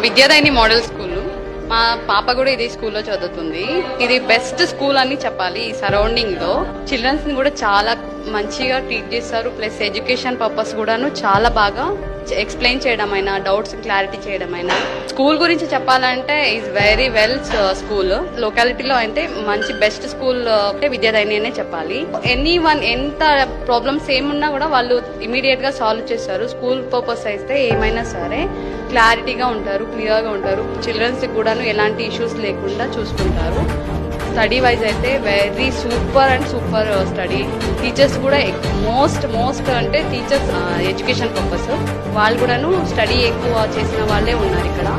విద్యాదాయిని model school. మా పాప కూడా ఇదే స్కూల్లో చదువుతుంది. ఇది బెస్ట్ స్కూల్ అని చెప్పాలి. ఈ సరౌండింగ్ లో చిల్డ్రన్స్ ని కూడా చాలా మంచిగా ట్రీట్ చేస్తారు. ప్లస్ ఎడ్యుకేషన్ పర్పస్ కూడాను చాలా బాగా ఎక్స్ప్లెయిన్ చేయడం అయినా, డౌట్స్ క్లారిటీ చేయడం అయినా. స్కూల్ గురించి చెప్పాలంటే ఈజ్ వెరీ వెల్ స్కూల్. లొకాలిటీలో అయితే మంచి బెస్ట్ స్కూల్ అంటే విద్యాదాయిని అనే చెప్పాలి. ఎనీ వన్ ఎంత ప్రాబ్లమ్స్ ఏమున్నా కూడా వాళ్ళు ఇమీడియట్ గా సాల్వ్ చేస్తారు. స్కూల్ పర్పస్ అయితే ఏమైనా సరే క్లారిటీగా ఉంటారు, క్లియర్ గా ఉంటారు. చిల్డ్రన్స్ కూడాను ఎలాంటి ఇష్యూస్ లేకుండా చూసుకుంటారు. స్టడీ వైజ్ అయితే very super and super study. Teachers కూడా మోస్ట్ అంటే టీచర్స్ ఎడ్యుకేషన్ పర్పస్ వాళ్ళు కూడాను స్టడీ ఎక్కువ చేసిన వాళ్ళే ఉన్నారు ఇక్కడ.